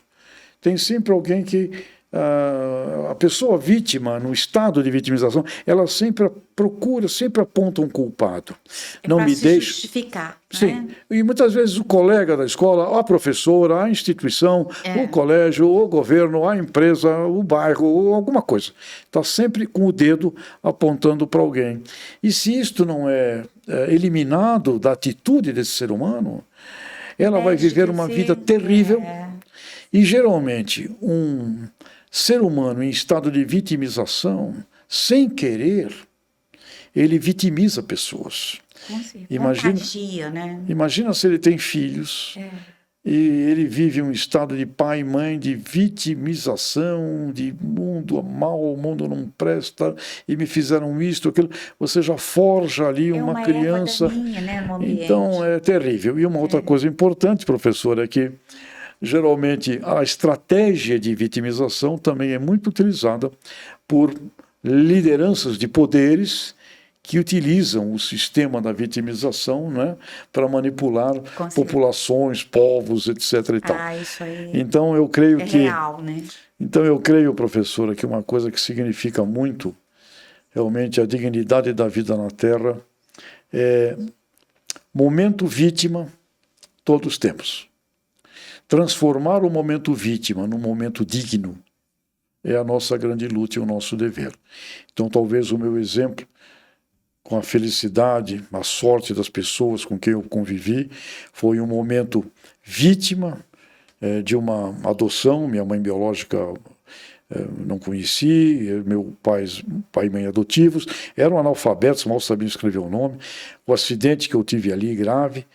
Tem sempre alguém que... a pessoa vítima, no estado de vitimização, ela sempre procura, sempre aponta um culpado. Não me deixa justificar. Sim, né? E muitas vezes o colega da escola, a professora, a instituição, o colégio, o governo, a empresa, o bairro, ou alguma coisa. Está sempre com o dedo apontando para alguém. E se isto não é eliminado da atitude desse ser humano, ela vai viver uma vida terrível. E geralmente um ser humano em estado de vitimização, sem querer, ele vitimiza pessoas. Contagia, né? Imagina se ele tem filhos e ele vive um estado de pai e mãe de vitimização, de mundo mal, o mundo não presta, e me fizeram isto, aquilo. Você já forja ali uma criança. Daninha, né, no ambiente. Então é terrível. E uma outra coisa importante, professor, é que geralmente a estratégia de vitimização também é muito utilizada por lideranças de poderes que utilizam o sistema da vitimização, né, para manipular populações, povos, etc. E tal. Isso aí então eu creio que real, né? Então eu creio, professora, que uma coisa que significa muito realmente a dignidade da vida na Terra é momento vítima, todos temos. Transformar o momento vítima num momento digno é a nossa grande luta e o nosso dever. Então talvez o meu exemplo com a felicidade, a sorte das pessoas com quem eu convivi, foi um momento vítima de uma adoção. Minha mãe biológica não conheci, meu pai e mãe adotivos, eram analfabetos, mal sabiam escrever o nome. O acidente que eu tive ali, grave,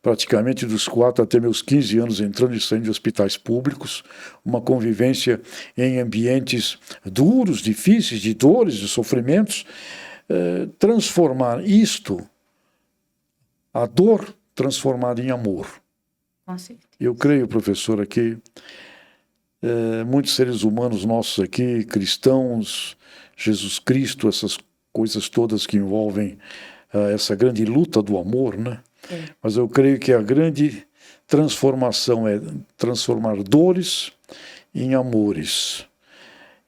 praticamente dos 4 até meus 15 anos entrando e saindo de hospitais públicos, uma convivência em ambientes duros, difíceis, de dores, de sofrimentos, transformar isto, a dor transformada em amor. Com certeza. Eu creio, professora, que muitos seres humanos nossos aqui, cristãos, Jesus Cristo, essas coisas todas que envolvem essa grande luta do amor, né? Mas eu creio que a grande transformação é transformar dores em amores.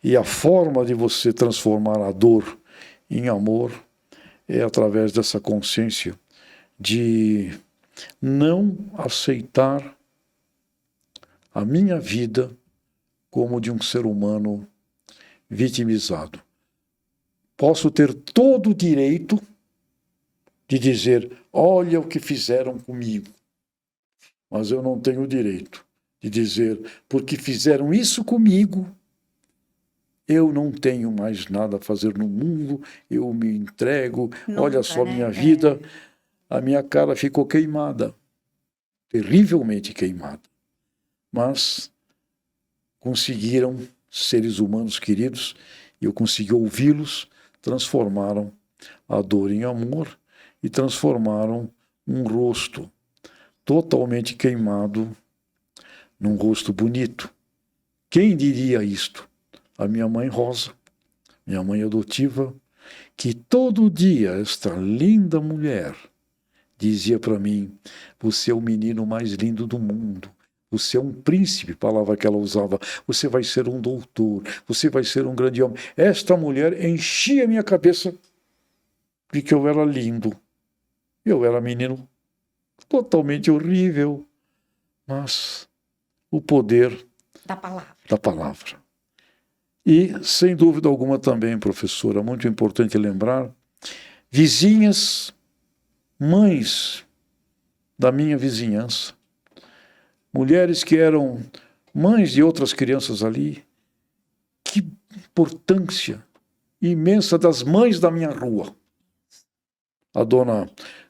E a forma de você transformar a dor em amor é através dessa consciência de não aceitar a minha vida como de um ser humano vitimizado. Posso ter todo o direito de dizer, olha o que fizeram comigo, mas eu não tenho o direito de dizer, porque fizeram isso comigo, eu não tenho mais nada a fazer no mundo, eu me entrego, nunca, olha só minha vida, a minha cara ficou queimada, terrivelmente queimada. Mas conseguiram, seres humanos queridos, e eu consegui ouvi-los, transformaram a dor em amor e transformaram um rosto totalmente queimado num rosto bonito. Quem diria isto? a minha mãe Rosa, minha mãe adotiva, que todo dia esta linda mulher dizia para mim: você é o menino mais lindo do mundo. Você é um príncipe, palavra que ela usava. Você vai ser um doutor. Você vai ser um grande homem. Esta mulher enchia minha cabeça de que eu era lindo. Eu era menino totalmente horrível. Mas o poder da palavra. E, sem dúvida alguma também, professora, muito importante lembrar, vizinhas, mães da minha vizinhança, mulheres que eram mães de outras crianças ali, que importância imensa das mães da minha rua. A dona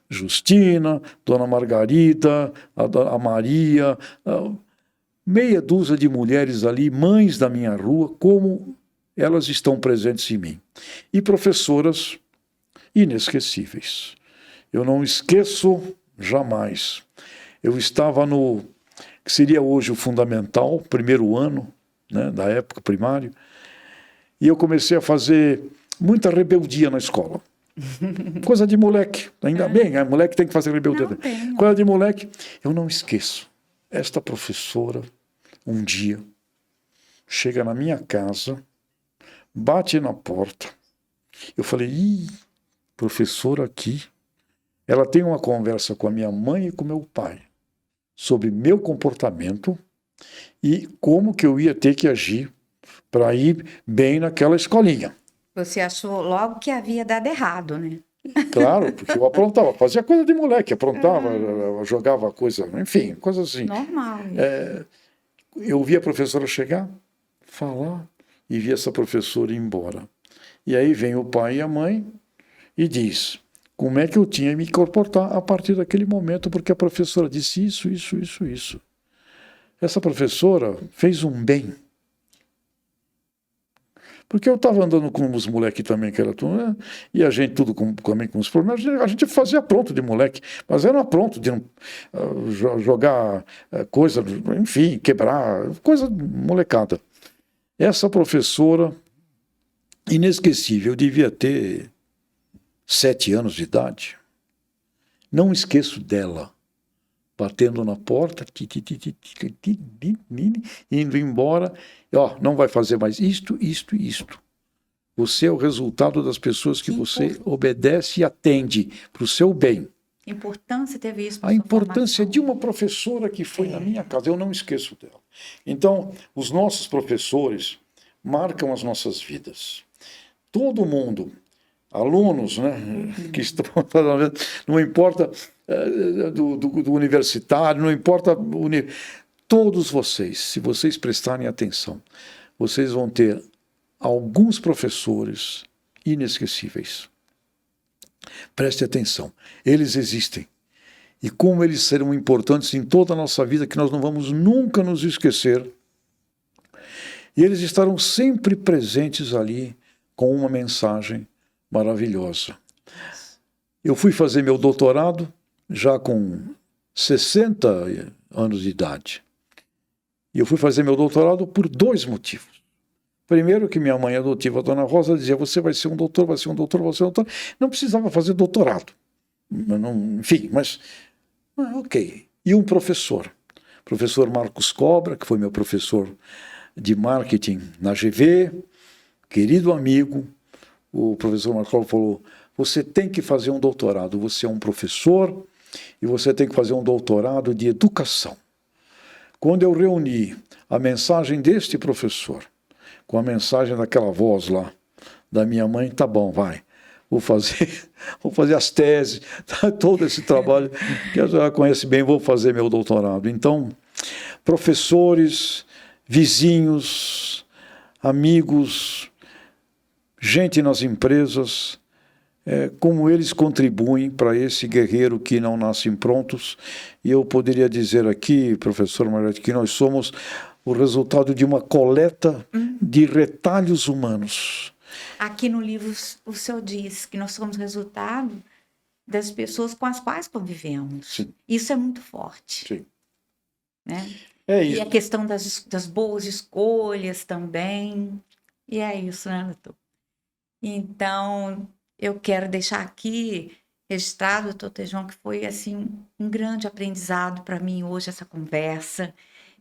Justina, dona Margarida, a Maria, meia dúzia de mulheres ali, mães da minha rua, como elas estão presentes em mim. E professoras inesquecíveis. Eu não esqueço jamais. Eu estava no que seria hoje o fundamental, primeiro ano, né, da época primário, e eu comecei a fazer muita rebeldia na escola. Coisa de moleque, ainda bem, moleque tem que fazer rebeldia. Coisa de moleque. Eu não esqueço. Esta professora, um dia, chega na minha casa, bate na porta. Eu falei: ih, professora aqui. Ela tem uma conversa com a minha mãe e com meu pai sobre meu comportamento e como que eu ia ter que agir para ir bem naquela escolinha. Você achou logo que havia dado errado, né? Claro, porque eu aprontava, fazia coisa de moleque, aprontava, jogava coisa, enfim, coisas assim. Normal. Eu via a professora chegar, falar, e via essa professora ir embora. E aí vem o pai e a mãe e diz como é que eu tinha que me comportar a partir daquele momento, porque a professora disse isso, isso, isso, isso. Essa professora fez um bem. Porque eu estava andando com os moleques também, que era tudo, né? E a gente tudo também com os problemas, a gente fazia pronto de moleque, mas era pronto de jogar coisa, enfim, quebrar, coisa molecada. Essa professora, inesquecível, eu devia ter 7 anos de idade. Não esqueço dela, batendo na porta, indo embora, não vai fazer mais isto, isto e isto. Você é o resultado das pessoas que você obedece e atende para o seu bem. A importância teve isso. A importância de uma professora que foi na minha casa, eu não esqueço dela. Então, os nossos professores marcam as nossas vidas. Todo mundo, alunos, né, que estão, não importa do universitário, não importa, todos vocês, se vocês prestarem atenção, vocês vão ter alguns professores inesquecíveis. Preste atenção, eles existem. E como eles serão importantes em toda a nossa vida, que nós não vamos nunca nos esquecer. E eles estarão sempre presentes ali com uma mensagem maravilhosa. Eu fui fazer meu doutorado já com 60 anos de idade. E eu fui fazer meu doutorado por 2 motivos. Primeiro, que minha mãe adotiva, a dona Rosa, dizia: você vai ser um doutor, vai ser um doutor, vai ser um doutor. Não precisava fazer doutorado. Enfim, mas ok. E um professor Marcos Cobra, que foi meu professor de marketing na GV, querido amigo. O professor Marcos Cobra falou: você tem que fazer um doutorado, você é um professor e você tem que fazer um doutorado de educação. Quando eu reuni a mensagem deste professor com a mensagem daquela voz lá, da minha mãe, tá bom, vai. Vou fazer as teses, todo esse trabalho que eu já conheço bem, vou fazer meu doutorado. Então, professores, vizinhos, amigos, gente nas empresas, como eles contribuem para esse guerreiro que não nascem prontos. E eu poderia dizer aqui, professor Margarete, que nós somos o resultado de uma coleta de retalhos humanos. Aqui no livro o senhor diz que nós somos resultado das pessoas com as quais convivemos. Sim. Isso é muito forte. Sim. Né? É isso. E a questão das boas escolhas também. E é isso, né, doutor? Então, eu quero deixar aqui registrado, doutor Tejon, que foi, assim, um grande aprendizado para mim hoje essa conversa.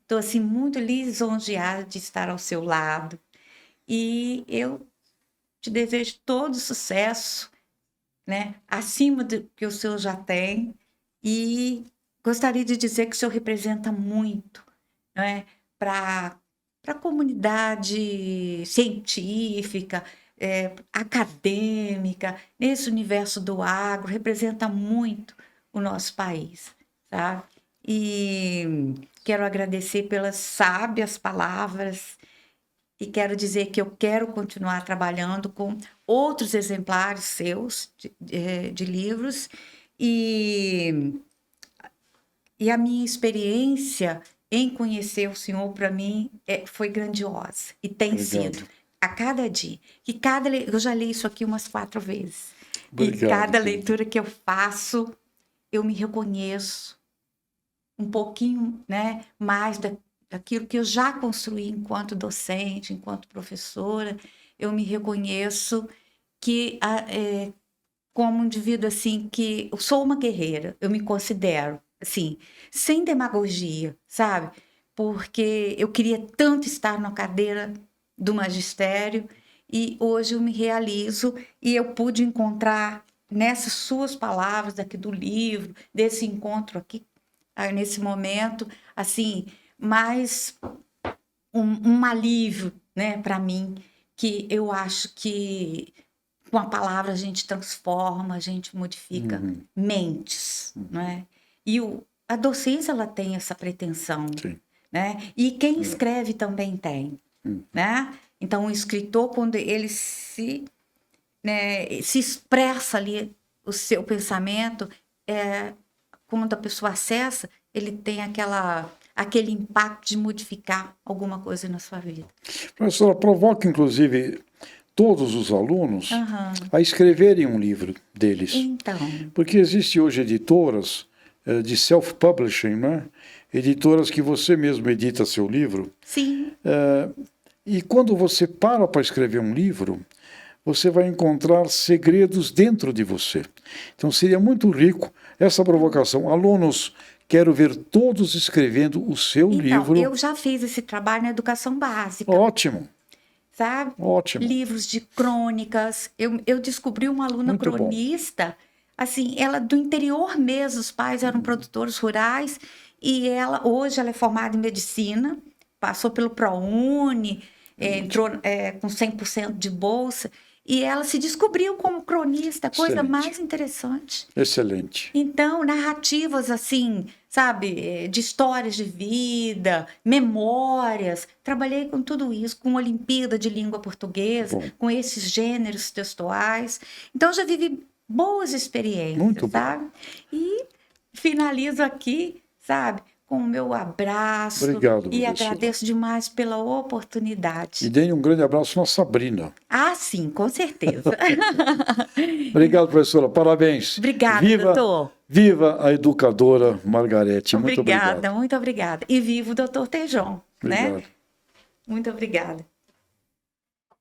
Estou, assim, muito lisonjeada de estar ao seu lado. E eu te desejo todo sucesso, né? Acima do que o senhor já tem. E gostaria de dizer que o senhor representa muito, né? Para a comunidade científica, acadêmica, nesse universo do agro, representa muito o nosso país, sabe? E quero agradecer pelas sábias palavras e quero dizer que eu quero continuar trabalhando com outros exemplares seus de livros e, e a minha experiência em conhecer o senhor, para mim, foi grandiosa e tem Obrigado. sido a cada dia. Eu já li isso aqui umas 4 vezes. Obrigado, E cada querida. leitura que eu faço, eu me reconheço um pouquinho, né, mais daquilo que eu já construí enquanto docente, enquanto professora. Eu me reconheço que como um indivíduo assim que eu sou uma guerreira, eu me considero assim, sem demagogia, sabe? Porque eu queria tanto estar na cadeira do magistério e hoje eu me realizo e eu pude encontrar nessas suas palavras aqui do livro, desse encontro aqui, nesse momento, assim, mais um alívio, né, para mim, que eu acho que com a palavra a gente transforma, a gente modifica mentes, né? E a docência, ela tem essa pretensão, Sim. né? E quem escreve também tem, né? Então, o escritor, quando ele se expressa ali o seu pensamento, quando a pessoa acessa, ele tem aquele impacto de modificar alguma coisa na sua vida. Professora, provoca, inclusive, todos os alunos Aham. a escreverem um livro deles. Então, Porque existe hoje editoras de self-publishing, né? Editoras que você mesmo edita seu livro. sim, E quando você para escrever um livro, você vai encontrar segredos dentro de você. Então seria muito rico essa provocação. Alunos, quero ver todos escrevendo o seu então, livro. eu já fiz esse trabalho na educação básica, Ótimo, sabe? ótimo. Livros de crônicas. Eu descobri uma aluna Muito bom. cronista, assim, ela do interior mesmo, os pais eram produtores rurais, e hoje ela é formada em medicina, passou pelo ProUni, entrou com 100% de bolsa, e ela se descobriu como cronista, coisa Excelente. mais interessante. Excelente. Então, narrativas assim, sabe, de histórias de vida, memórias. Trabalhei com tudo isso, com Olimpíada de Língua Portuguesa, Bom. com esses gêneros textuais. Então, já vivi boas experiências, Muito bom. sabe? E finalizo aqui, sabe, com o meu abraço. Obrigado, E professora. agradeço demais pela oportunidade. E dê um grande abraço na Sabrina. Ah, sim, com certeza. Obrigado, professora. Parabéns. Obrigada, Viva, doutor. viva a educadora Margarete. Muito Obrigada, obrigado. muito obrigada. E viva o doutor Tejon, né? Obrigado. Muito obrigada.